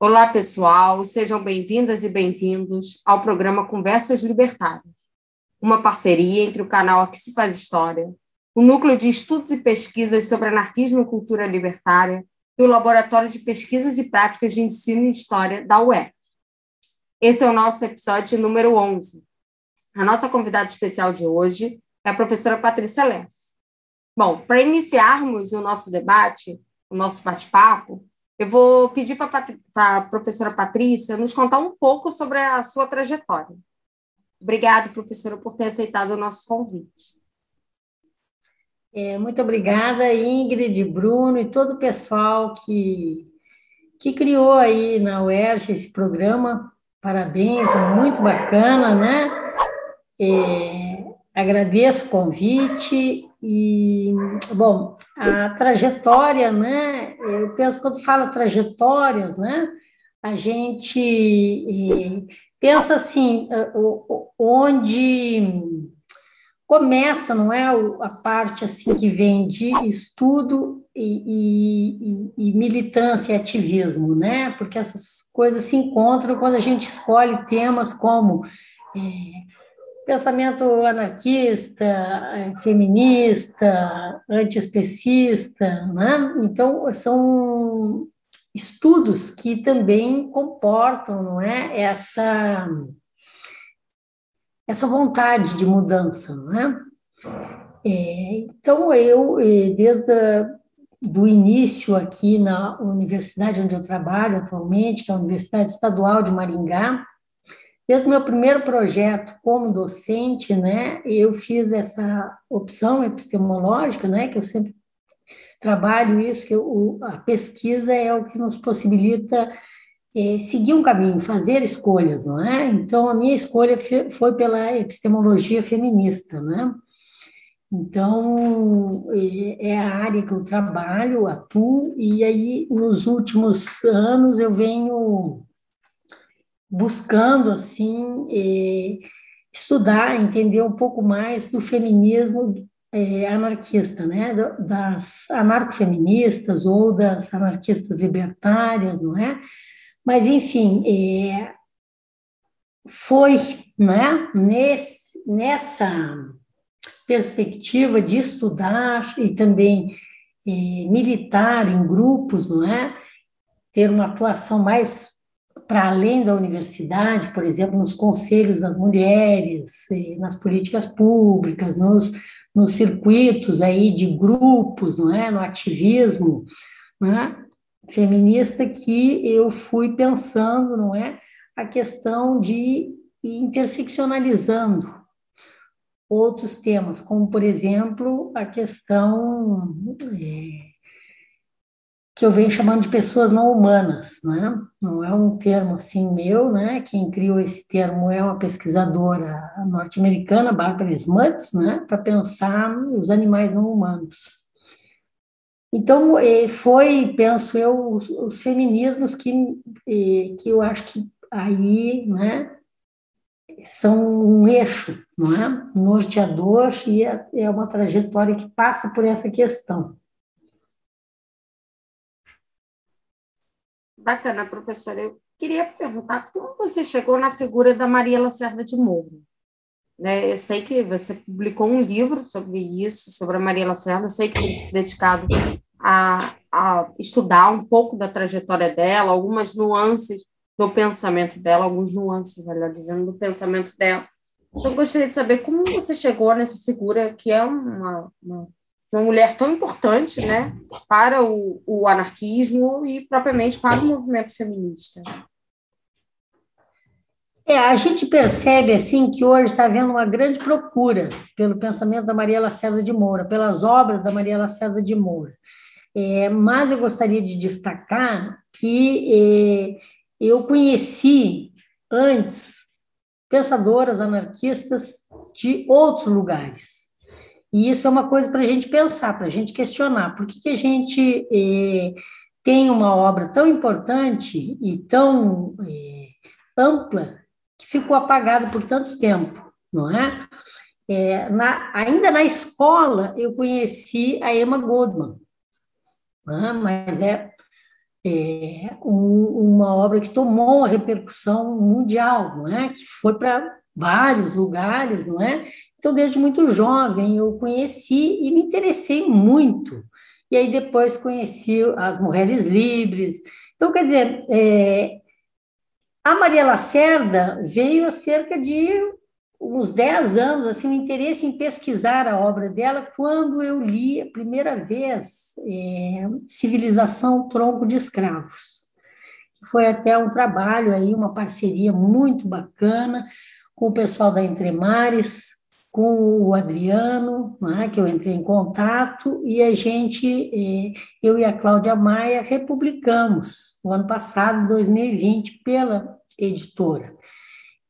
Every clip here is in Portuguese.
Olá, pessoal, sejam bem-vindas e bem-vindos ao programa Conversas Libertárias, uma parceria entre o canal Aqui se Faz História, o Núcleo de Estudos e Pesquisas sobre Anarquismo e Cultura Libertária e o Laboratório de Pesquisas e Práticas de Ensino e História da UERJ. Esse é o nosso episódio número 11. A nossa convidada especial de hoje é a professora Patrícia Lessa. Bom, para iniciarmos o nosso debate, o nosso bate-papo, eu vou pedir para a professora Patrícia nos contar um pouco sobre a sua trajetória. Obrigada, professora, por ter aceitado o nosso convite. Muito obrigada, Ingrid, Bruno e todo o pessoal que criou aí na UERJ esse programa. Parabéns, muito bacana, né? Agradeço o convite e, bom, a trajetória, né? Eu penso, quando fala trajetórias, né? A gente pensa assim, onde começa, não é, a parte assim que vem de estudo e militância e ativismo, né? Porque essas coisas se encontram quando a gente escolhe temas como pensamento anarquista, feminista, antiespecista, né? Então, são estudos que também comportam, não é, essa vontade de mudança, não é? Então, eu, do início aqui na universidade onde eu trabalho atualmente, que é a Universidade Estadual de Maringá, desde o meu primeiro projeto como docente, né, eu fiz essa opção epistemológica, né, que eu sempre trabalho isso, que a pesquisa é o que nos possibilita seguir um caminho, fazer escolhas, não é? Então, a minha escolha foi pela epistemologia feminista, né? Então, é a área que eu trabalho, atuo, e aí, nos últimos anos, eu venho buscando, assim, estudar, entender um pouco mais do feminismo anarquista, né? Das anarcofeministas ou das anarquistas libertárias, não é? Mas, enfim, foi, né, nessa perspectiva de estudar e também militar em grupos, não é? Ter uma atuação mais para além da universidade, por exemplo, nos conselhos das mulheres, nas políticas públicas, nos circuitos aí de grupos, não é? No ativismo, não é? Feminista, que eu fui pensando, não é? A questão de ir interseccionalizando outros temas, como, por exemplo, a questão que eu venho chamando de pessoas não humanas, né? Não é um termo assim meu, né? Quem criou esse termo é uma pesquisadora norte-americana, Barbara Smuts, né? Para pensar os animais não humanos. Então, foi, penso eu, os feminismos que eu acho que aí, né, são um eixo, não é? Norteador, e é uma trajetória que passa por essa questão. Bacana, professora. Eu queria perguntar como você chegou na figura da Maria Lacerda de Moura, né? Eu sei que você publicou um livro sobre isso, sobre a Maria Lacerda, sei que tem se dedicado a estudar um pouco da trajetória dela, algumas nuances do pensamento dela, alguns nuances, melhor dizendo, do pensamento dela. Então, eu gostaria de saber como você chegou nessa figura que é uma mulher tão importante, né, para o anarquismo e propriamente para o movimento feminista. A gente percebe assim que hoje está havendo uma grande procura pelo pensamento da Maria Lacerda de Moura, pelas obras da Maria Lacerda de Moura. Mas eu gostaria de destacar que eu conheci antes pensadoras anarquistas de outros lugares. E isso é uma coisa para a gente pensar, para a gente questionar. Por que a gente tem uma obra tão importante e tão ampla que ficou apagada por tanto tempo, não é? Ainda na escola, eu conheci a Emma Goldman, né? Mas uma obra que tomou uma repercussão mundial, não é? Que foi para vários lugares, não é? Então, desde muito jovem, eu conheci e me interessei muito. E aí, depois, conheci as Mulheres Livres. Então, quer dizer, a Maria Lacerda veio há cerca de uns 10 anos, assim, o interesse em pesquisar a obra dela, quando eu li a primeira vez Civilização Tronco de Escravos. Foi até um trabalho aí, uma parceria muito bacana com o pessoal da Entre Mares, com o Adriano, né, que eu entrei em contato, e a gente, eu e a Cláudia Maia, republicamos o ano passado, 2020, pela editora.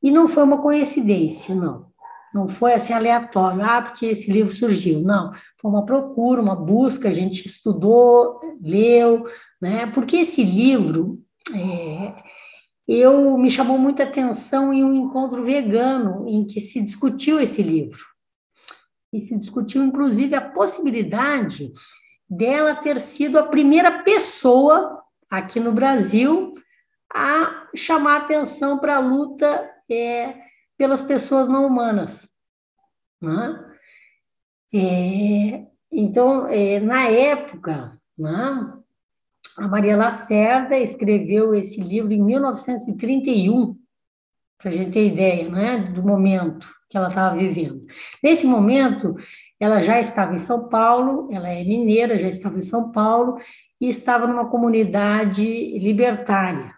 E não foi uma coincidência, não. Não foi assim aleatório, porque esse livro surgiu. Não, foi uma procura, uma busca, a gente estudou, leu, né? Porque esse livro me chamou muita atenção em um encontro vegano em que se discutiu esse livro. E se discutiu, inclusive, a possibilidade dela ter sido a primeira pessoa aqui no Brasil a chamar atenção para a luta pelas pessoas não humanas. Né? Então, na época, né, a Maria Lacerda escreveu esse livro em 1931, para a gente ter ideia, né, do momento que ela estava vivendo. Nesse momento, ela já estava em São Paulo, ela é mineira, já estava em São Paulo, e estava numa comunidade libertária.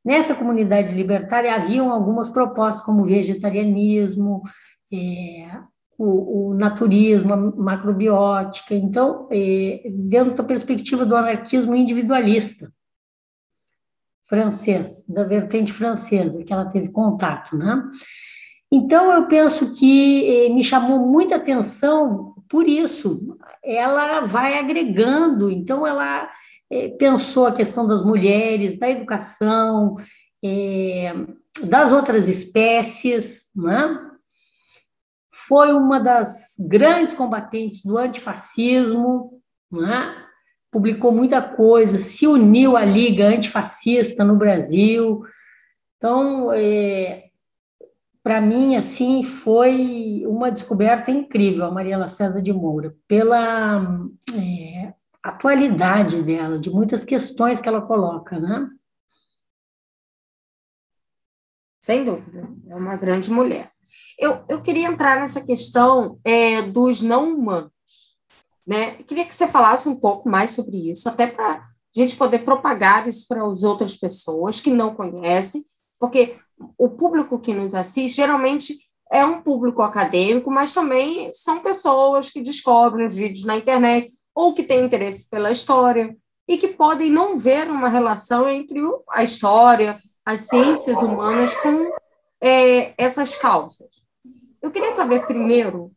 Nessa comunidade libertária haviam algumas propostas, como o vegetarianismo, o naturismo, a macrobiótica, então, dentro da perspectiva do anarquismo individualista francês, da vertente francesa, que ela teve contato, né? Então, eu penso que me chamou muita atenção por isso. Ela vai agregando, então, ela pensou a questão das mulheres, da educação, das outras espécies, né? Foi uma das grandes combatentes do antifascismo, né? Publicou muita coisa, se uniu à Liga Antifascista no Brasil. Então, para mim, assim, foi uma descoberta incrível, a Maria Lacerda de Moura, pela atualidade dela, de muitas questões que ela coloca, né? Sem dúvida, é uma grande mulher. Eu queria entrar nessa questão dos não humanos, né? Eu queria que você falasse um pouco mais sobre isso, até para a gente poder propagar isso para as outras pessoas que não conhecem, porque o público que nos assiste geralmente é um público acadêmico, mas também são pessoas que descobrem os vídeos na internet ou que têm interesse pela história e que podem não ver uma relação entre a história, as ciências humanas com essas causas. Eu queria saber primeiro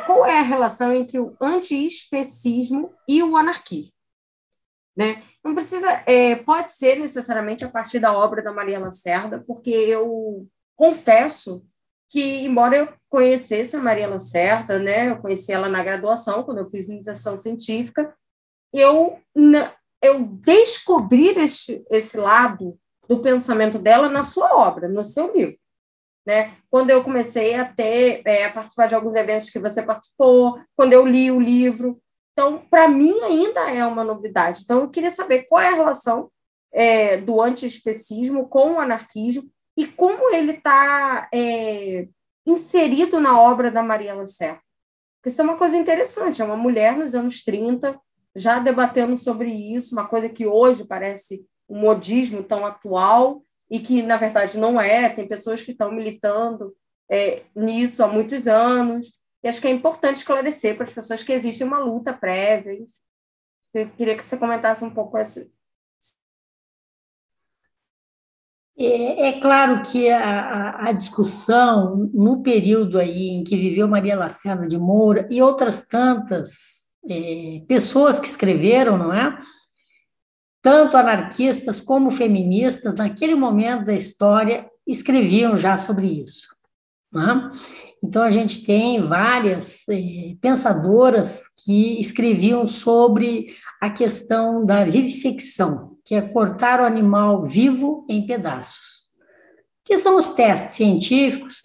qual é a relação entre o antiespecismo e o anarquismo, né? Não precisa, pode ser necessariamente a partir da obra da Maria Lacerda, porque eu confesso que, embora eu conhecesse a Maria Lacerda, né, eu conheci ela na graduação, quando eu fiz iniciação científica, eu descobri esse lado do pensamento dela na sua obra, no seu livro. Né? Quando eu comecei a participar de alguns eventos que você participou, quando eu li o livro. Então, para mim, ainda é uma novidade. Então, eu queria saber qual é a relação do antiespecismo com o anarquismo e como ele está inserido na obra da Maria Lacerda. Porque isso é uma coisa interessante, é uma mulher nos anos 30, já debatendo sobre isso, uma coisa que hoje parece um modismo tão atual, e que, na verdade, não é. Tem pessoas que estão militando nisso há muitos anos, e acho que é importante esclarecer para as pessoas que existe uma luta prévia. Eu queria que você comentasse um pouco essa. É claro que a discussão, no período aí em que viveu Maria Lacerda de Moura e outras tantas pessoas que escreveram, não é? Tanto anarquistas como feministas, naquele momento da história, escreviam já sobre isso. Né? Então, a gente tem várias pensadoras que escreviam sobre a questão da vivissecção. que é cortar o animal vivo em pedaços, que são os testes científicos,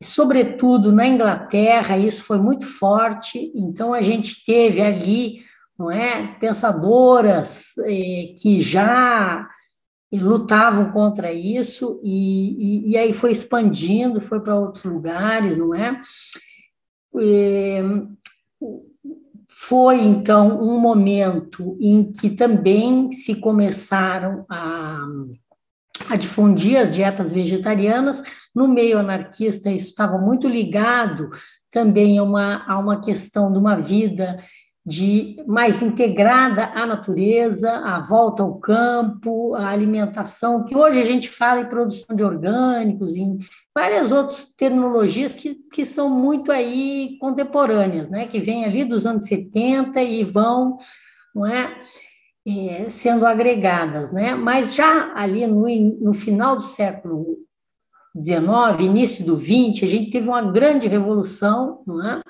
sobretudo na Inglaterra, isso foi muito forte, então a gente teve ali, não é, pensadoras que já lutavam contra isso, e aí foi expandindo, foi para outros lugares, não é? Foi, então, um momento em que também se começaram a difundir as dietas vegetarianas. No meio anarquista, isso estava muito ligado também a uma questão de uma vida mais integrada à natureza, a volta ao campo, a alimentação, que hoje a gente fala em produção de orgânicos, em várias outras terminologias que são muito aí contemporâneas, né? Que vêm ali dos anos 70 e vão, não é? Sendo agregadas, né? Mas já ali no final do século XIX, início do XX, a gente teve uma grande revolução, não é?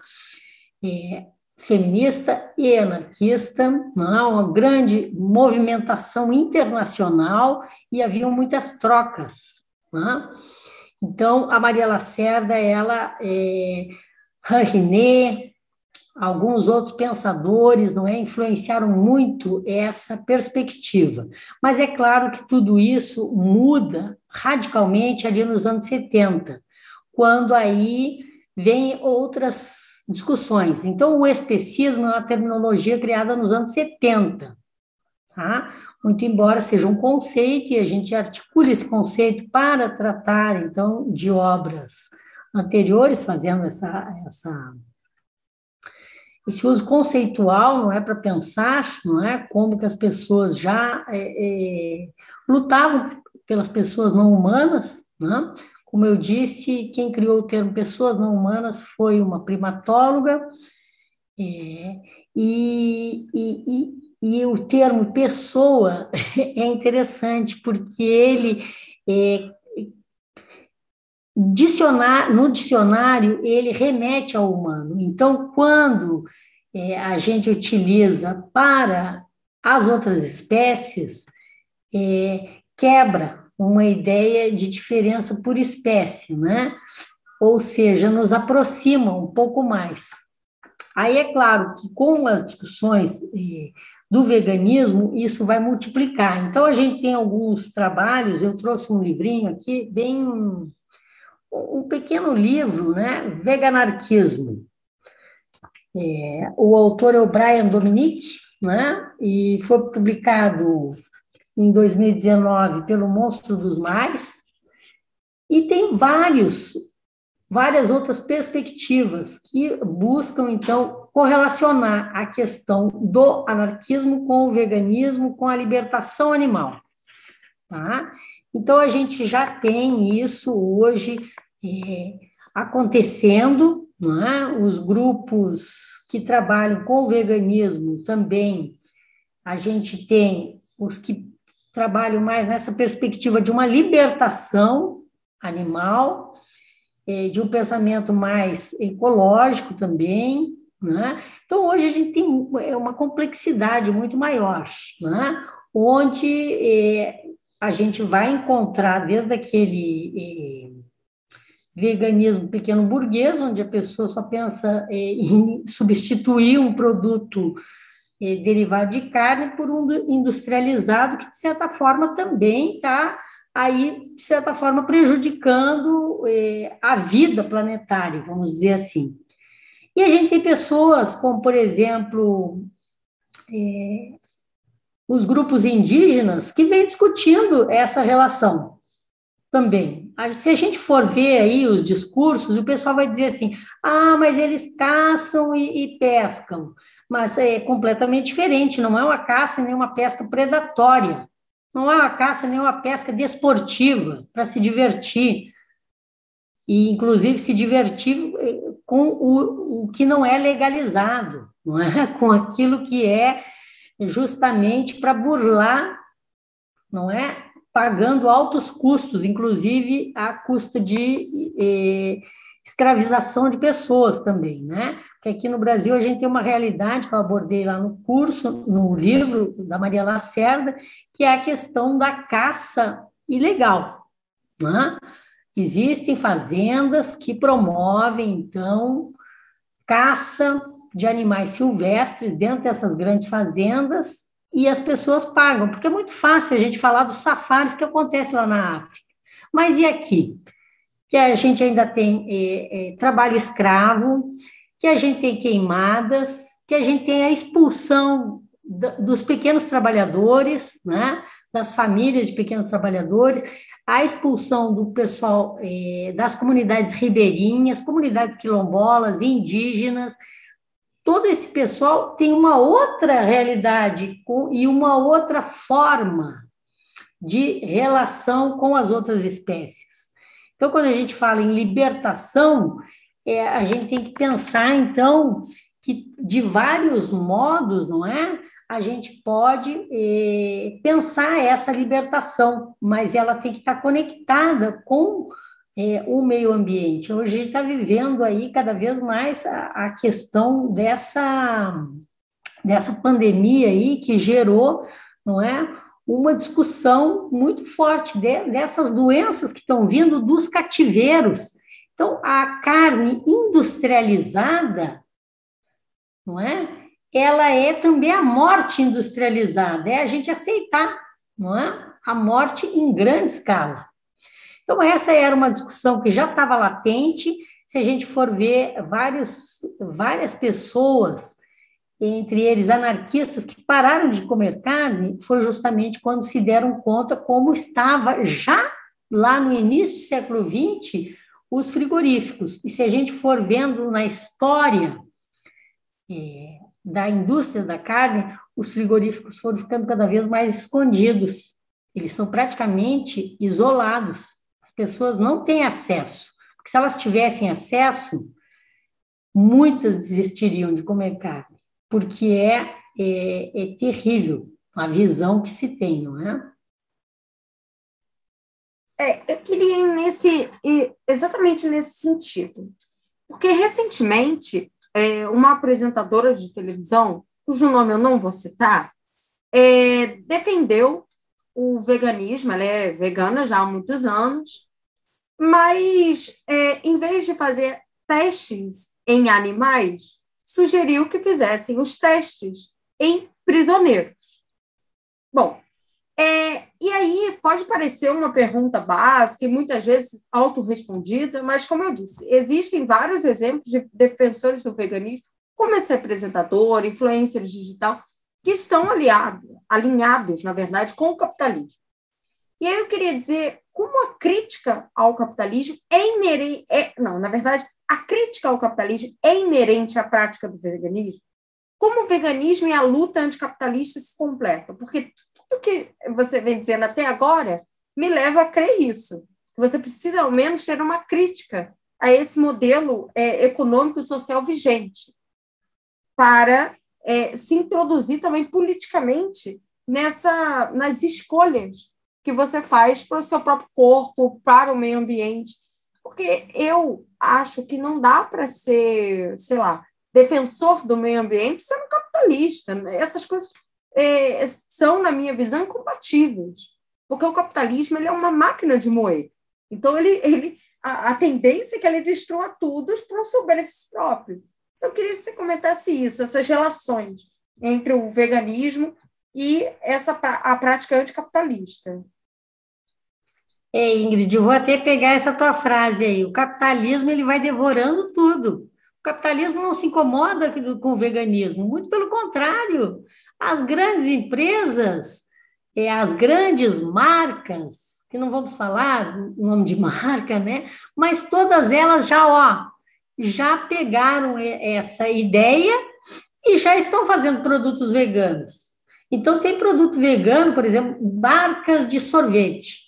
Feminista e anarquista, não é? Uma grande movimentação internacional e haviam muitas trocas, não é? Então, a Maria Lacerda, ela, René, alguns outros pensadores, não é, influenciaram muito essa perspectiva. Mas é claro que tudo isso muda radicalmente ali nos anos 70, quando aí vem outras discussões. Então, o especismo é uma terminologia criada nos anos 70, tá? Muito embora seja um conceito, e a gente articula esse conceito para tratar, então, de obras anteriores, fazendo esse uso conceitual, não é, para pensar, não é, como que as pessoas já lutavam pelas pessoas não humanas, né? Como eu disse, quem criou o termo pessoas não humanas foi uma primatóloga, e o termo pessoa é interessante porque ele no dicionário, ele remete ao humano. Então, quando a gente utiliza para as outras espécies, quebra uma ideia de diferença por espécie, né? Ou seja, nos aproxima um pouco mais. Aí é claro que com as discussões do veganismo, isso vai multiplicar. Então, a gente tem alguns trabalhos, eu trouxe um livrinho aqui, um pequeno livro, né? Veganarquismo. O autor é o Brian Dominic, né? E foi publicado em 2019 pelo Monstro dos Mares, e tem várias outras perspectivas que buscam, então, correlacionar a questão do anarquismo com o veganismo, com a libertação animal. Tá? Então, a gente já tem isso hoje acontecendo, não é? Os grupos que trabalham com o veganismo também, a gente tem os que trabalham mais nessa perspectiva de uma libertação animal, de um pensamento mais ecológico também, né? Então, hoje a gente tem uma complexidade muito maior, né? Onde a gente vai encontrar desde aquele veganismo pequeno burguês, onde a pessoa só pensa em substituir um produto derivado de carne por um industrializado, que, de certa forma, também está aí, de certa forma, prejudicando a vida planetária, vamos dizer assim. E a gente tem pessoas como, por exemplo, os grupos indígenas que vêm discutindo essa relação também. Se a gente for ver aí os discursos, o pessoal vai dizer assim, mas eles caçam e pescam, mas é completamente diferente, não é uma caça nem uma pesca predatória, não é uma caça nem uma pesca desportiva, para se divertir, e inclusive se divertir com o que não é legalizado, não é? Com aquilo que é justamente para burlar, não é? Pagando altos custos, inclusive a custa de escravização de pessoas também, né? Porque aqui no Brasil a gente tem uma realidade que eu abordei lá no curso, no livro da Maria Lacerda, que é a questão da caça ilegal, né? Existem fazendas que promovem, então, caça de animais silvestres dentro dessas grandes fazendas e as pessoas pagam, porque é muito fácil a gente falar dos safaris que acontece lá na África. Mas e aqui? Que a gente ainda tem trabalho escravo, que a gente tem queimadas, que a gente tem a expulsão dos pequenos trabalhadores, né? Das famílias de pequenos trabalhadores, a expulsão do pessoal das comunidades ribeirinhas, comunidades quilombolas, indígenas. Todo esse pessoal tem uma outra realidade e uma outra forma de relação com as outras espécies. Então, quando a gente fala em libertação, a gente tem que pensar, então, que de vários modos, não é? A gente pode pensar essa libertação, mas ela tem que estar conectada com o meio ambiente. Hoje a gente está vivendo aí cada vez mais a questão dessa pandemia aí que gerou, não é? Uma discussão muito forte dessas doenças que estão vindo dos cativeiros. Então, a carne industrializada, não é? Ela é também a morte industrializada, é a gente aceitar, não é? A morte em grande escala. Então, essa era uma discussão que já estava latente. Se a gente for ver várias pessoas, entre eles anarquistas, que pararam de comer carne, foi justamente quando se deram conta como estava já lá no início do século XX os frigoríficos. E se a gente for vendo na história da indústria da carne, os frigoríficos foram ficando cada vez mais escondidos. Eles são praticamente isolados. As pessoas não têm acesso. Porque se elas tivessem acesso, muitas desistiriam de comer carne, porque é terrível a visão que se tem, não é? Eu queria ir exatamente nesse sentido, porque recentemente uma apresentadora de televisão, cujo nome eu não vou citar, defendeu o veganismo. Ela é vegana já há muitos anos, mas em vez de fazer testes em animais, sugeriu que fizessem os testes em prisioneiros. Bom, e aí pode parecer uma pergunta básica e muitas vezes autorrespondida, mas, como eu disse, existem vários exemplos de defensores do veganismo, como esse apresentador, influencer digital, que estão alinhados, na verdade, com o capitalismo. E aí eu queria dizer como a crítica ao capitalismo na verdade, a crítica ao capitalismo é inerente à prática do veganismo, como o veganismo e a luta anticapitalista se completam, porque tudo que você vem dizendo até agora me leva a crer isso. Você precisa, ao menos, ter uma crítica a esse modelo econômico e social vigente para se introduzir também politicamente nas escolhas que você faz para o seu próprio corpo, para o meio ambiente. Porque eu acho que não dá para ser, sei lá, defensor do meio ambiente sendo capitalista. Essas coisas são, na minha visão, incompatíveis. Porque o capitalismo ele é uma máquina de moer. Então, a tendência é que ele destrua tudo para o seu benefício próprio. Eu queria que você comentasse isso, essas relações entre o veganismo e a prática anticapitalista. Ingrid, eu vou até pegar essa tua frase aí. O capitalismo ele vai devorando tudo. O capitalismo não se incomoda com o veganismo, muito pelo contrário. As grandes empresas, as grandes marcas, que não vamos falar o nome de marca, né? Mas todas elas já pegaram essa ideia e já estão fazendo produtos veganos. Então, tem produto vegano, por exemplo, marcas de sorvete.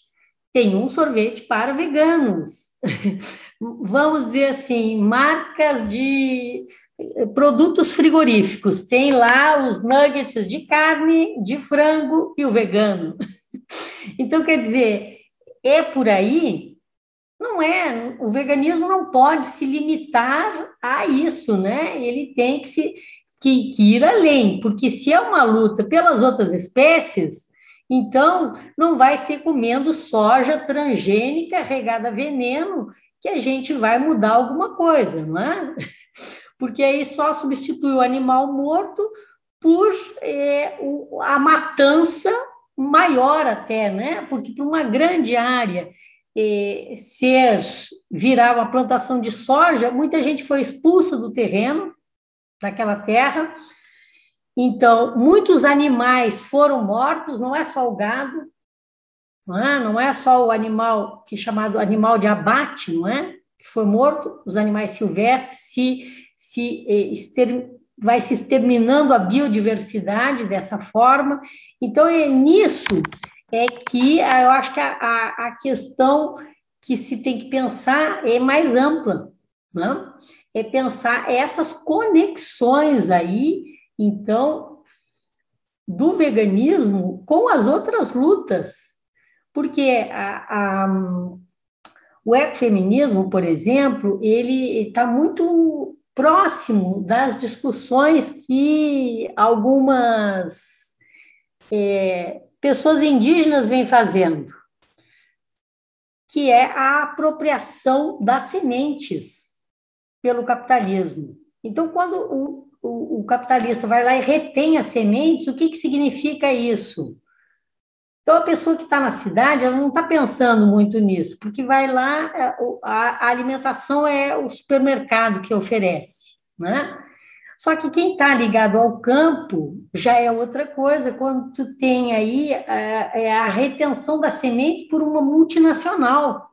Tem um sorvete para veganos. Vamos dizer assim, marcas de produtos frigoríficos. Tem lá os nuggets de carne, de frango e o vegano. Então, quer dizer, é por aí Não é, o veganismo não pode se limitar a isso, né? Ele tem que ir além, porque se é uma luta pelas outras espécies, então não vai ser comendo soja transgênica regada a veneno que a gente vai mudar alguma coisa, não é? Porque aí só substitui o animal morto por a matança maior até, né? Porque para uma grande área virar uma plantação de soja, muita gente foi expulsa do terreno, daquela terra. Então, muitos animais foram mortos, não é só o gado, não é só o animal que é chamado animal de abate, não é? Que foi morto, os animais silvestres, vai se exterminando a biodiversidade dessa forma. Então, nisso é que eu acho que a questão que se tem que pensar é mais ampla, não? É pensar essas conexões aí, então, do veganismo com as outras lutas, porque o ecofeminismo, por exemplo, ele está muito próximo das discussões que algumas pessoas indígenas vêm fazendo, que é a apropriação das sementes pelo capitalismo. Então, quando o capitalista vai lá e retém as sementes, o que significa isso? Então, a pessoa que está na cidade, ela não está pensando muito nisso, porque vai lá, a alimentação é o supermercado que oferece, né? Só que quem está ligado ao campo já é outra coisa, quando tu tem aí a retenção da semente por uma multinacional,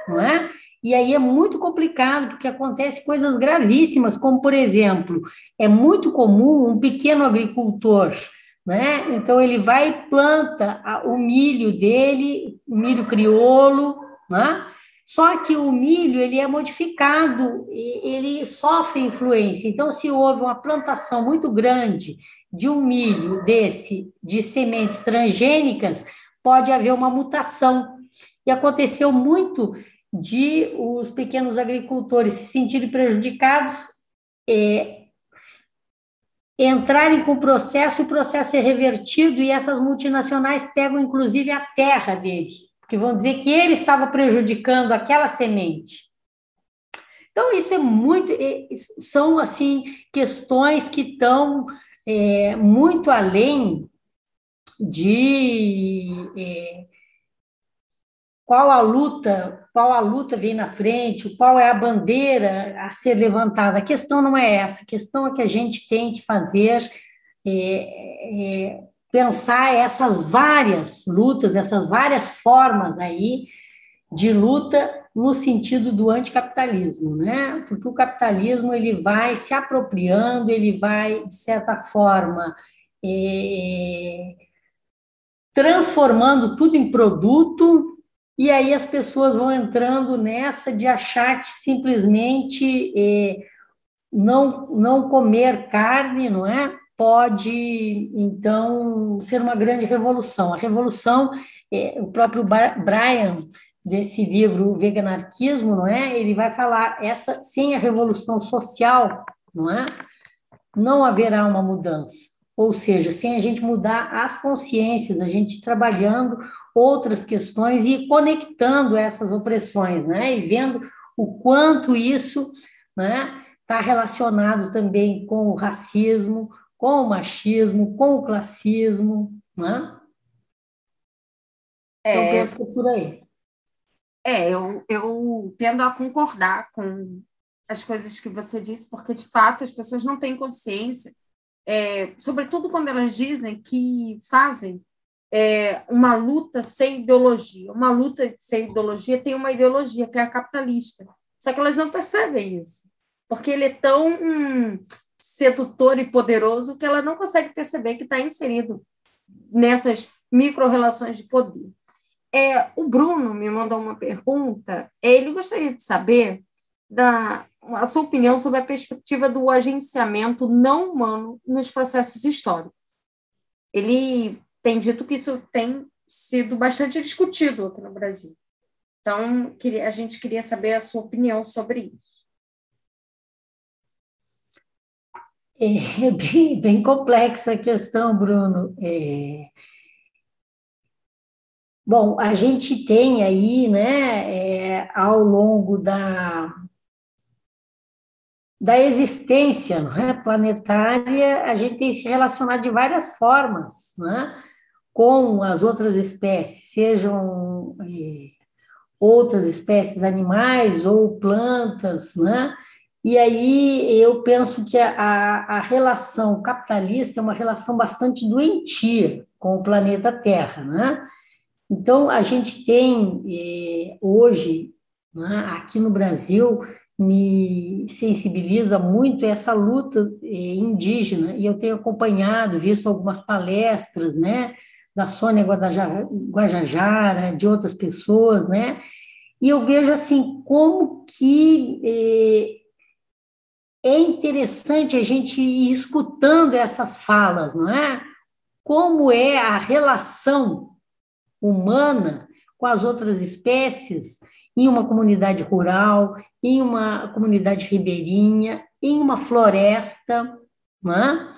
não é? E aí é muito complicado, porque acontece coisas gravíssimas, como, por exemplo, é muito comum um pequeno agricultor, né? Então, ele vai e planta o milho dele, o milho crioulo, né? Só que o milho, ele é modificado, ele sofre influência. Então, se houve uma plantação muito grande de um milho de sementes transgênicas, pode haver uma mutação. E aconteceu muito de os pequenos agricultores se sentirem prejudicados, entrarem com o processo ser revertido, e essas multinacionais pegam, inclusive, a terra dele, porque vão dizer que ele estava prejudicando aquela semente. Então, isso são, assim, questões que estão muito além de qual a luta vem na frente, qual é a bandeira a ser levantada. A questão não é essa, a questão é que a gente tem que fazer, pensar essas várias lutas, essas várias formas aí de luta no sentido do anticapitalismo, né? Porque o capitalismo, ele vai se apropriando, ele vai, de certa forma, transformando tudo em produto, e aí as pessoas vão entrando nessa de achar que simplesmente não comer carne, não é? Pode, então, ser uma grande revolução. A revolução, o próprio Brian, desse livro o Veganarquismo, não é? Ele vai falar, sem a revolução social, não é? Não haverá uma mudança. Ou seja, sem a gente mudar as consciências, a gente trabalhando outras questões e conectando essas opressões, né? E vendo o quanto isso, né, está relacionado também com o racismo, com o machismo, com o classismo, né? Então, penso que é por aí. Eu tendo a concordar com as coisas que você disse, porque, de fato, as pessoas não têm consciência, sobretudo quando elas dizem que fazem uma luta sem ideologia. Uma luta sem ideologia tem uma ideologia, que é a capitalista. Só que elas não percebem isso, porque ele é tão sedutor e poderoso que ela não consegue perceber que está inserido nessas micro-relações de poder. O Bruno me mandou uma pergunta, ele gostaria de saber a sua opinião sobre a perspectiva do agenciamento não humano nos processos históricos. Ele tem dito que isso tem sido bastante discutido aqui no Brasil. Então, a gente queria saber a sua opinião sobre isso. É bem complexa a questão, Bruno. Bom, a gente tem aí, né, ao longo da existência, não é, planetária, a gente tem se relacionado de várias formas, né, com as outras espécies, sejam outras espécies animais ou plantas, né? E aí eu penso que a relação capitalista é uma relação bastante doentia com o planeta Terra, né? Então, a gente tem hoje, né, aqui no Brasil, me sensibiliza muito essa luta indígena, e eu tenho acompanhado, visto algumas palestras, né, da Sônia Guajajara, de outras pessoas, né, e eu vejo assim como que é interessante a gente ir escutando essas falas, não é? Como é a relação humana com as outras espécies em uma comunidade rural, em uma comunidade ribeirinha, em uma floresta, né?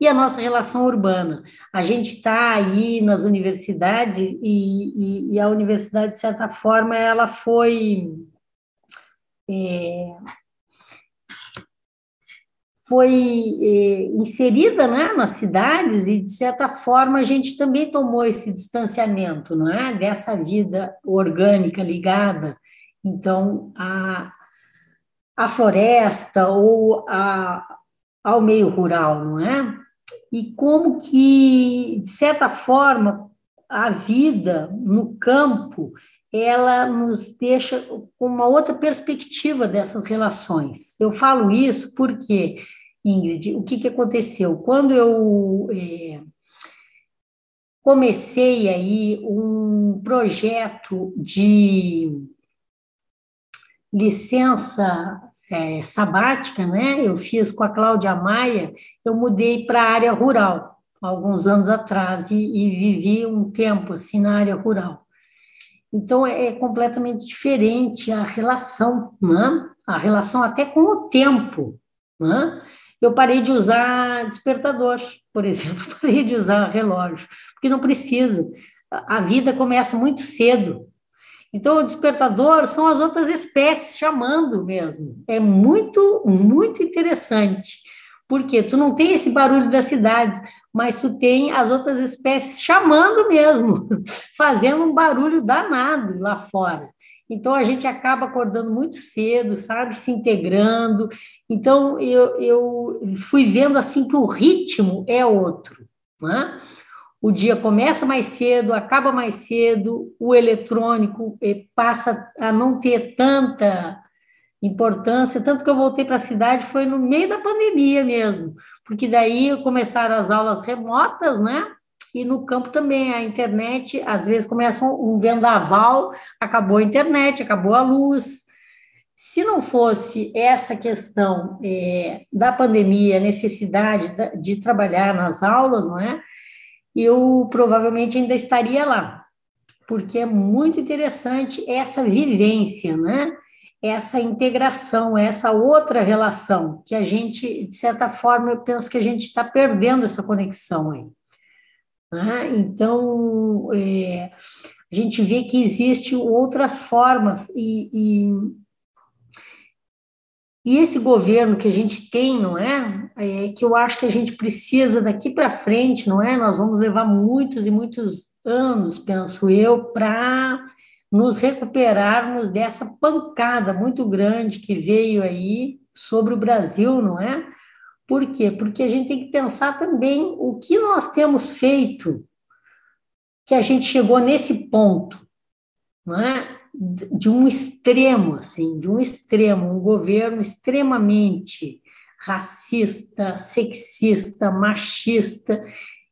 E a nossa relação urbana. A gente está aí nas universidades e a universidade, de certa forma, ela foi inserida, né, nas cidades e, de certa forma, a gente também tomou esse distanciamento, não é? Dessa vida orgânica ligada, então, à floresta ou ao meio rural, não é? E como que, de certa forma, a vida no campo, ela nos deixa com uma outra perspectiva dessas relações. Eu falo isso porque, Ingrid, o que aconteceu? Quando eu comecei aí um projeto de licença sabática, né? Eu fiz com a Cláudia Maia, eu mudei para a área rural, alguns anos atrás, e vivi um tempo assim na área rural. Então, é completamente diferente a relação, né? A relação até com o tempo, né? Eu parei de usar despertador, por exemplo, parei de usar relógio, porque não precisa. A vida começa muito cedo. Então, o despertador são as outras espécies chamando mesmo. É muito, muito interessante, porque tu não tem esse barulho das cidades, mas tu tem as outras espécies chamando mesmo, fazendo um barulho danado lá fora. Então, a gente acaba acordando muito cedo, sabe, se integrando. Então, eu fui vendo assim que o ritmo é outro, né? O dia começa mais cedo, acaba mais cedo, o eletrônico passa a não ter tanta importância, tanto que eu voltei para a cidade foi no meio da pandemia mesmo, porque daí começaram as aulas remotas, né? E no campo também a internet, às vezes começa um vendaval, acabou a internet, acabou a luz. Se não fosse essa questão da pandemia, a necessidade de trabalhar nas aulas, não é? Eu provavelmente ainda estaria lá, porque é muito interessante essa vivência, né? Essa integração, essa outra relação, que a gente, de certa forma, eu penso que a gente está perdendo essa conexão aí. Né? Então, a gente vê que existem outras formas e esse governo que a gente tem, não é? Que eu acho que a gente precisa daqui para frente, não é? Nós vamos levar muitos e muitos anos, penso eu, para nos recuperarmos dessa pancada muito grande que veio aí sobre o Brasil, não é? Por quê? Porque a gente tem que pensar também o que nós temos feito que a gente chegou nesse ponto, não é? De um extremo, assim, de um extremo, um governo extremamente racista, sexista, machista,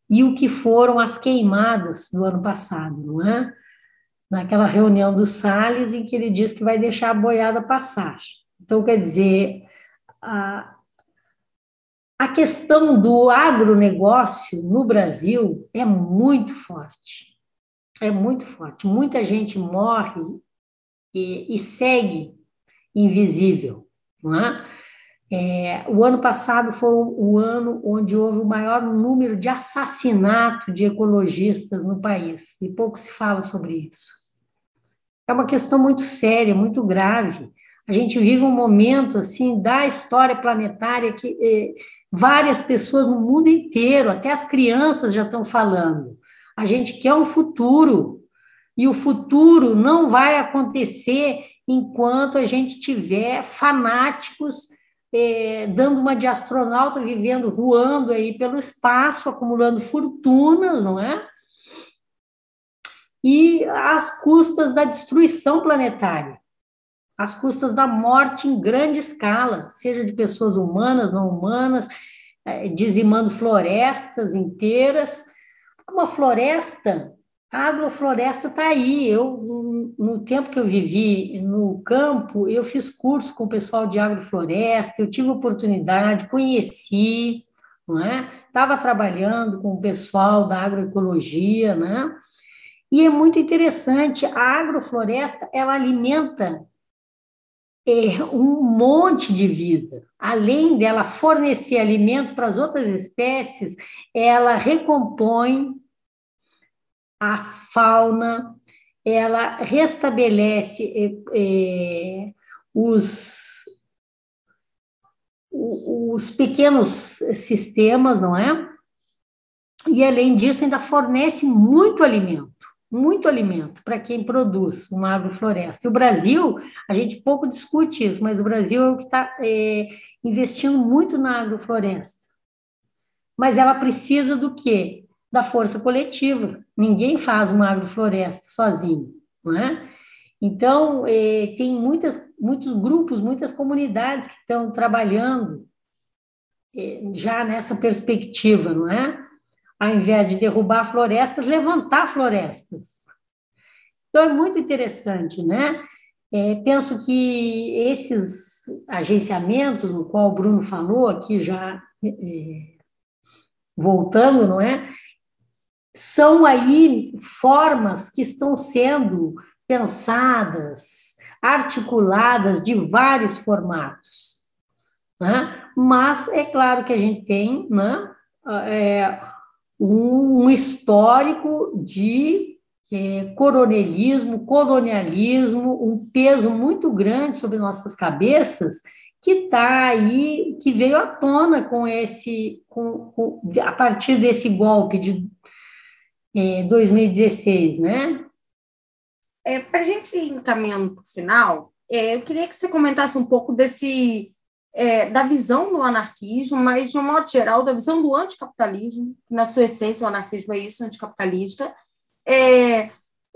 e o que foram as queimadas do ano passado, não é? Naquela reunião do Salles, em que ele diz que vai deixar a boiada passar. Então, quer dizer, a questão do agronegócio no Brasil é muito forte. É muito forte. Muita gente morre e segue invisível, não é? O ano passado foi o ano onde houve o maior número de assassinatos de ecologistas no país, e pouco se fala sobre isso. É uma questão muito séria, muito grave. A gente vive um momento assim da história planetária que várias pessoas no mundo inteiro, até as crianças já estão falando. A gente quer um futuro, e o futuro não vai acontecer enquanto a gente tiver fanáticos dando uma de astronauta, vivendo, voando aí pelo espaço, acumulando fortunas, não é? E às custas da destruição planetária, às custas da morte em grande escala, seja de pessoas humanas, não humanas, dizimando florestas inteiras. Uma floresta, a agrofloresta está aí. No tempo que eu vivi no campo, eu fiz curso com o pessoal de agrofloresta, eu tive oportunidade, conheci, não é? Estava trabalhando com o pessoal da agroecologia, né? E é muito interessante, a agrofloresta, ela alimenta um monte de vida. Além dela fornecer alimento para as outras espécies, ela recompõe a fauna, ela restabelece os pequenos sistemas, não é? E, além disso, ainda fornece muito alimento para quem produz uma agrofloresta. E o Brasil, a gente pouco discute isso, mas o Brasil é o que está investindo muito na agrofloresta. Mas ela precisa do quê? Da força coletiva. Ninguém faz uma agrofloresta sozinho, não é? Então, tem muitos grupos, muitas comunidades que estão trabalhando já nessa perspectiva, não é? Ao invés de derrubar florestas, levantar florestas. Então, é muito interessante, né? Penso que esses agenciamentos, no qual o Bruno falou aqui já, voltando, não é? São aí formas que estão sendo pensadas, articuladas de vários formatos, né? Mas é claro que a gente tem, né, um histórico de coronelismo, colonialismo, um peso muito grande sobre nossas cabeças, que está aí, que veio à tona a partir desse golpe de 2016, né? Para a gente ir encaminhando para o final, eu queria que você comentasse um pouco da visão do anarquismo, mas, de um modo geral, da visão do anticapitalismo, que, na sua essência, o anarquismo é isso, anticapitalista,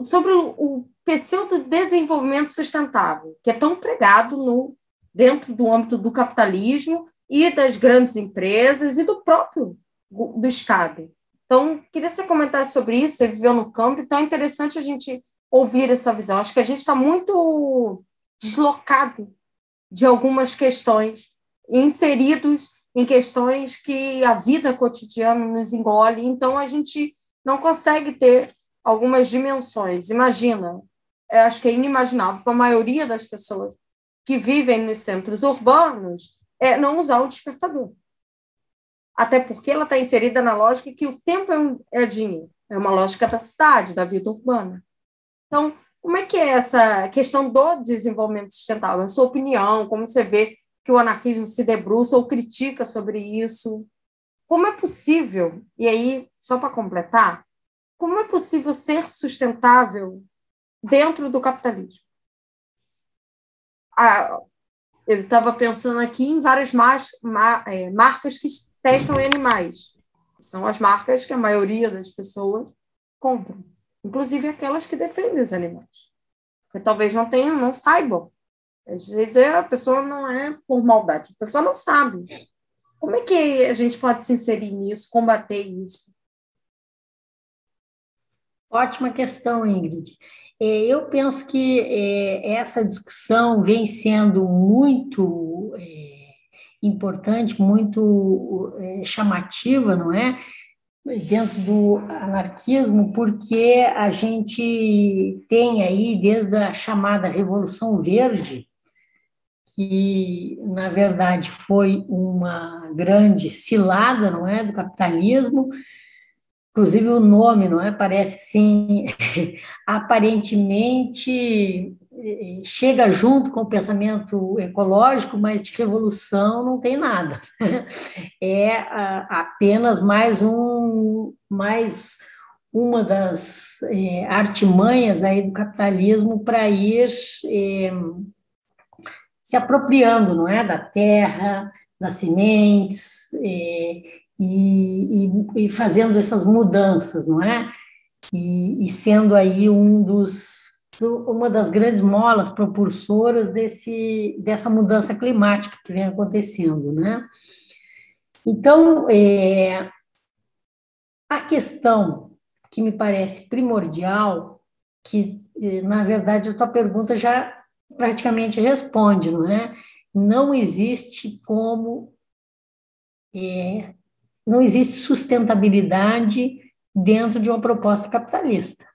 sobre o pseudo-desenvolvimento sustentável, que é tão pregado dentro do âmbito do capitalismo e das grandes empresas e do próprio do Estado. Então, queria que você comentasse sobre isso. Você viveu no campo, então é interessante a gente ouvir essa visão. Acho que a gente está muito deslocado de algumas questões, inseridos em questões que a vida cotidiana nos engole, então a gente não consegue ter algumas dimensões. Imagina, acho que é inimaginável para a maioria das pessoas que vivem nos centros urbanos não usar o despertador. Até porque ela está inserida na lógica que o tempo é dinheiro, é uma lógica da cidade, da vida urbana. Então, como é que é essa questão do desenvolvimento sustentável? A sua opinião, como você vê que o anarquismo se debruça ou critica sobre isso? Como é possível, e aí, só para completar, como é possível ser sustentável dentro do capitalismo? Eu estava pensando aqui em várias marcas que testam em animais. São as marcas que a maioria das pessoas compram, inclusive aquelas que defendem os animais. Porque talvez não saibam. Às vezes a pessoa não é por maldade, a pessoa não sabe. Como é que a gente pode se inserir nisso, combater isso? Ótima questão, Ingrid. Eu penso que essa discussão vem sendo muito importante, muito chamativa, não é? dentro do anarquismo, porque a gente tem aí, desde a chamada Revolução Verde, que, na verdade, foi uma grande cilada, não é, do capitalismo. Inclusive o nome, não é? Parece assim, aparentemente chega junto com o pensamento ecológico, mas de revolução não tem nada. É apenas mais uma das artimanhas aí do capitalismo para ir se apropriando, não é, da terra, das sementes, e fazendo essas mudanças, não é? E sendo aí uma das grandes molas propulsoras dessa mudança climática que vem acontecendo, né? Então, a questão que me parece primordial, que, na verdade, a tua pergunta já praticamente responde, não é? Não existe não existe sustentabilidade dentro de uma proposta capitalista.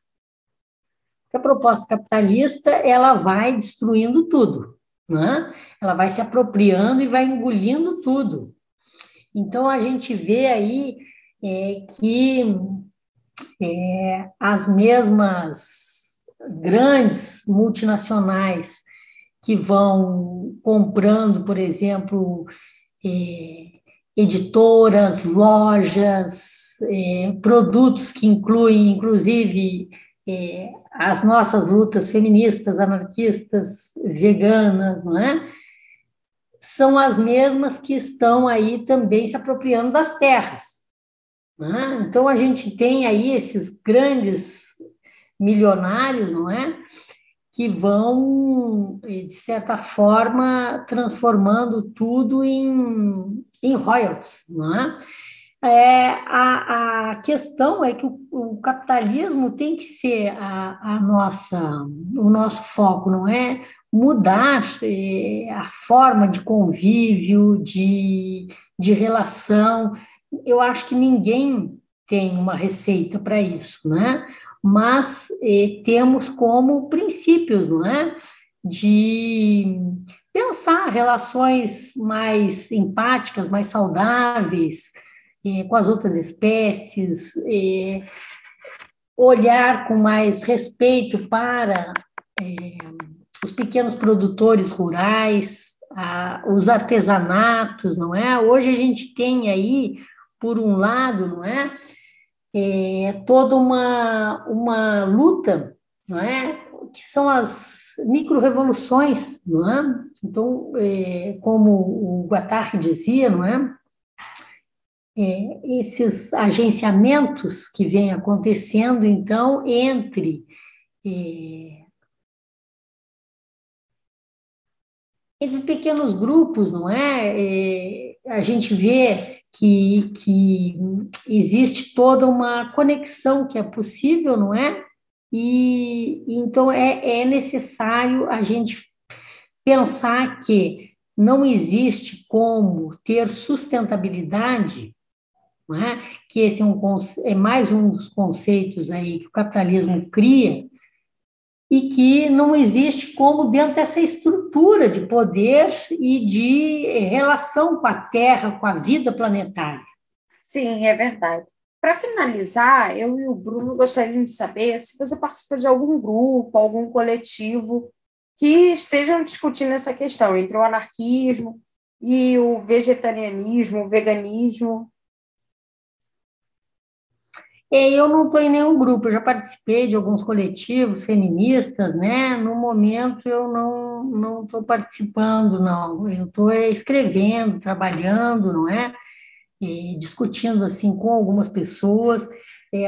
A proposta capitalista, ela vai destruindo tudo, né? Ela vai se apropriando e vai engolindo tudo. Então, a gente vê aí que as mesmas grandes multinacionais que vão comprando, por exemplo, editoras, lojas, produtos que incluem, inclusive, as nossas lutas feministas, anarquistas, veganas, não é? São as mesmas que estão aí também se apropriando das terras. Não é? Então, a gente tem aí esses grandes milionários, não é? Que vão, de certa forma, transformando tudo em royalties, não é? A questão é que o capitalismo tem que ser o nosso foco, não é mudar a forma de convívio, de relação. Eu acho que ninguém tem uma receita para isso, né? Mas temos como princípios, não é? De pensar relações mais empáticas, mais saudáveis com as outras espécies, olhar com mais respeito para os pequenos produtores rurais, os artesanatos, não é? Hoje a gente tem aí, por um lado, não é? Toda uma luta, não é? Que são as micro-revoluções, não é? Então, como o Guattari dizia, não é? Esses agenciamentos que vêm acontecendo, então, entre pequenos grupos, não é? A gente vê que existe toda uma conexão que é possível, não é? E então é necessário a gente pensar que não existe como ter sustentabilidade, não é? Que esse é mais um dos conceitos aí que o capitalismo cria, e que não existe como, dentro dessa estrutura de poder e de relação com a Terra, com a vida planetária. Sim, é verdade. Para finalizar, eu e o Bruno gostaríamos de saber se você participa de algum grupo, algum coletivo que estejam discutindo essa questão entre o anarquismo e o vegetarianismo, o veganismo. Eu não estou em nenhum grupo, eu já participei de alguns coletivos feministas, né? No momento eu não estou participando, não. Eu estou escrevendo, trabalhando, não é? E discutindo assim com algumas pessoas.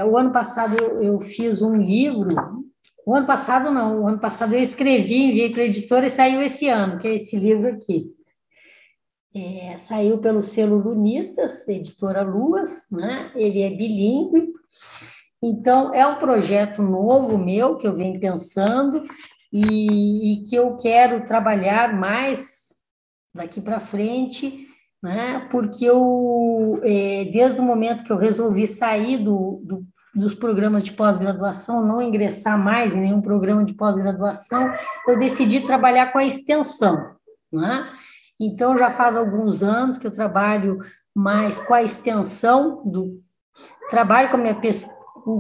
O ano passado eu fiz um livro. O ano passado não, o ano passado eu escrevi, enviei para a editora e saiu esse ano, que é esse livro aqui. Saiu pelo selo Lunitas, editora Luas, né? Ele é bilíngue. Então, é um projeto novo meu, que eu venho pensando, e que eu quero trabalhar mais daqui para frente, né? Porque desde o momento que eu resolvi sair dos programas de pós-graduação, não ingressar mais em nenhum programa de pós-graduação, eu decidi trabalhar com a extensão, né? Então, já faz alguns anos que eu trabalho mais com a extensão trabalho com a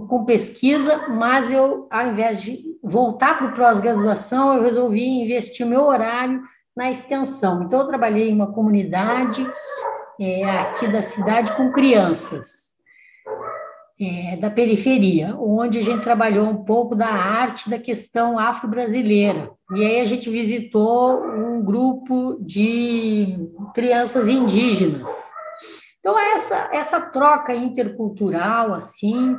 com pesquisa, mas eu, ao invés de voltar para o pós-graduação, eu resolvi investir o meu horário na extensão. Então, eu trabalhei em uma comunidade aqui da cidade com crianças da periferia, onde a gente trabalhou um pouco da arte da questão afro-brasileira. E aí a gente visitou um grupo de crianças indígenas. Então, essa troca intercultural, assim,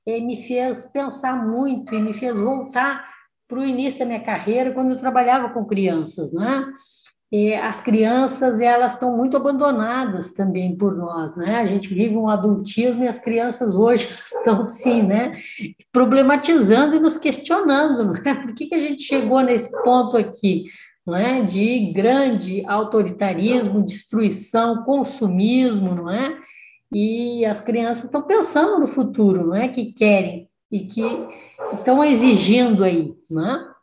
me fez pensar muito e me fez voltar para o início da minha carreira, quando eu trabalhava com crianças, né? E as crianças, elas estão muito abandonadas também por nós, né? A gente vive um adultismo e as crianças hoje estão, assim, né? Problematizando e nos questionando, não é? Por que a gente chegou nesse ponto aqui, não é? De grande autoritarismo, destruição, consumismo, não é? E as crianças estão pensando no futuro, não é? Que querem e que estão exigindo aí, não é?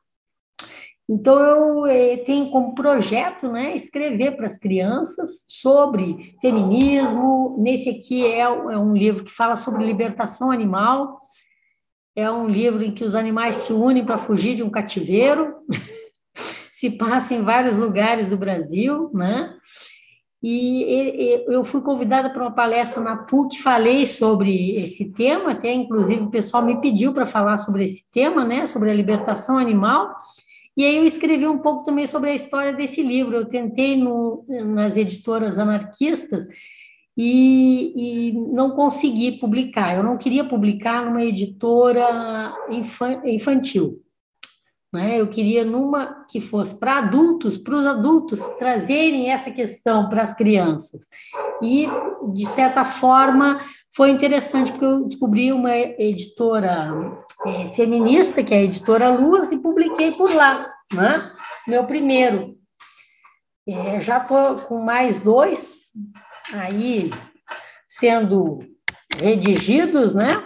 Então, eu tenho como projeto, né, escrever para as crianças sobre feminismo. Nesse aqui é um livro que fala sobre libertação animal. É um livro em que os animais se unem para fugir de um cativeiro. Se passa em vários lugares do Brasil, né? E eu fui convidada para uma palestra na PUC, falei sobre esse tema, até inclusive o pessoal me pediu para falar sobre esse tema, né, sobre a libertação animal. E aí eu escrevi um pouco também sobre a história desse livro. Eu tentei nas editoras anarquistas e não consegui publicar. Eu não queria publicar numa editora infantil, né? Eu queria numa que fosse para adultos, para os adultos trazerem essa questão para as crianças. E, de certa forma, foi interessante, porque eu descobri uma editora feminista, que é a Editora Luz, e publiquei por lá, né? Meu primeiro. Já estou com mais dois aí sendo redigidos, né?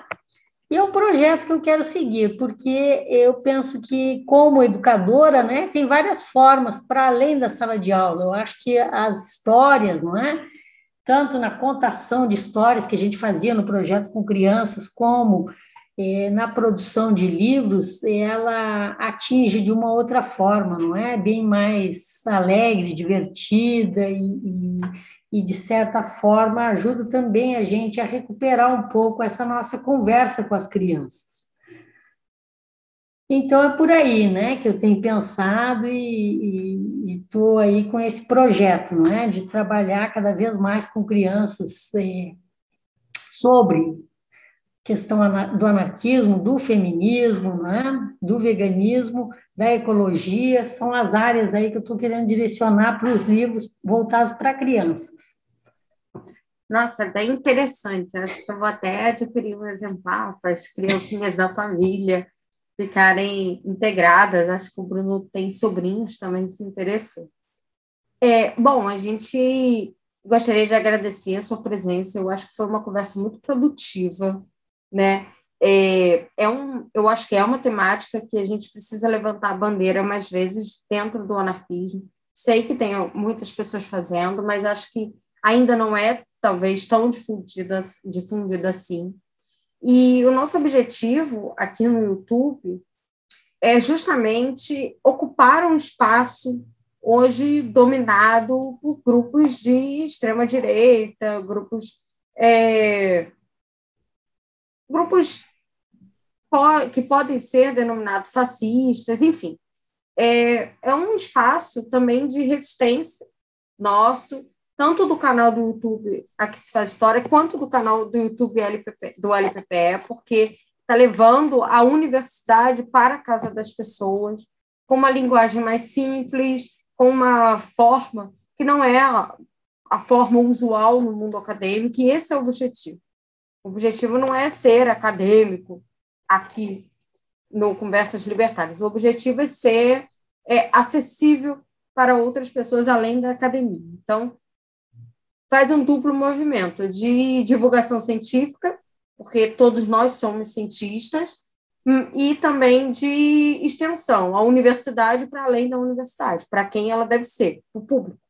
E é um projeto que eu quero seguir, porque eu penso que, como educadora, né, tem várias formas para além da sala de aula. Eu acho que as histórias, não é? Tanto na contação de histórias que a gente fazia no projeto com crianças, como na produção de livros, ela atinge de uma outra forma, não é? Bem mais alegre, divertida e, de certa forma, ajuda também a gente a recuperar um pouco essa nossa conversa com as crianças. Então, é por aí, né, que eu tenho pensado e estou aí com esse projeto, não é? De trabalhar cada vez mais com crianças sobre questão do anarquismo, do feminismo, né? Do veganismo, da ecologia, são as áreas aí que eu estou querendo direcionar para os livros voltados para crianças. Nossa, é bem interessante. Acho que eu vou até adquirir um exemplar para as criancinhas da família ficarem integradas. Acho que o Bruno tem sobrinhos também se interessou. Bom, a gente gostaria de agradecer a sua presença. Eu acho que foi uma conversa muito produtiva, né? Eu acho que é uma temática que a gente precisa levantar a bandeira mais vezes dentro do anarquismo. Sei que tem muitas pessoas fazendo, mas acho que ainda não é, talvez, tão difundida assim. E o nosso objetivo aqui no YouTube é justamente ocupar um espaço hoje dominado por grupos de extrema-direita, grupos que podem ser denominados fascistas, enfim. É um espaço também de resistência nosso, tanto do canal do YouTube Aqui Se Faz História, quanto do canal do YouTube do LPPE, porque está levando a universidade para a casa das pessoas, com uma linguagem mais simples, com uma forma que não é a forma usual no mundo acadêmico, e esse é o objetivo. O objetivo não é ser acadêmico aqui no Conversas Libertárias, o objetivo é ser acessível para outras pessoas além da academia. Então, faz um duplo movimento de divulgação científica, porque todos nós somos cientistas, e também de extensão, a universidade para além da universidade, para quem ela deve ser, o público.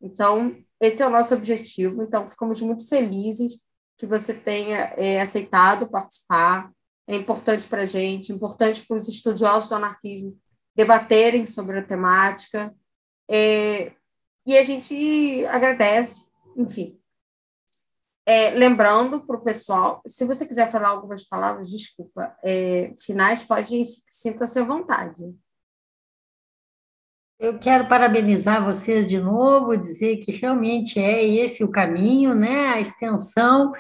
Então, esse é o nosso objetivo. Então, ficamos muito felizes que você tenha aceitado participar. É importante para a gente, importante para os estudiosos do anarquismo debaterem sobre a temática. E a gente agradece, enfim. Lembrando para o pessoal, se você quiser falar algumas palavras, desculpa, finais, sinta-se à vontade. Eu quero parabenizar vocês de novo, dizer que realmente é esse o caminho, né? A extensão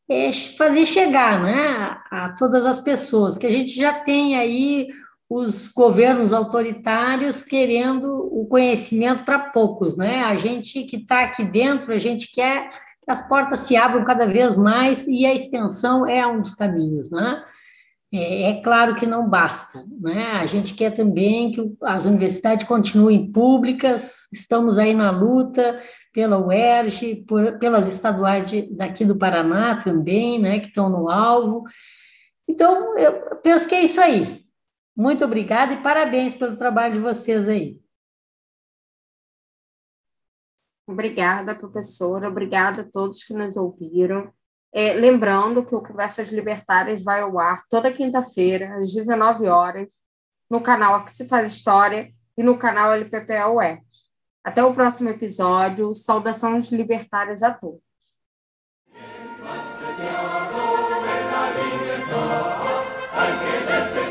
é fazer chegar, né, a todas as pessoas, que a gente já tem aí os governos autoritários querendo o conhecimento para poucos, né? A gente que está aqui dentro, a gente quer que as portas se abram cada vez mais e a extensão é um dos caminhos, né? É claro que não basta, né? A gente quer também que as universidades continuem públicas, estamos aí na luta pela UERJ, pelas estaduais daqui do Paraná também, né, que estão no alvo. Então, eu penso que é isso aí. Muito obrigada e parabéns pelo trabalho de vocês aí. Obrigada, professora. Obrigada a todos que nos ouviram. Lembrando que o Conversas Libertárias vai ao ar toda quinta-feira, às 19 horas, no canal Aqui Se Faz História e no canal LPPA UERJ. Até o próximo episódio. Saudações libertárias a todos. Hay que defender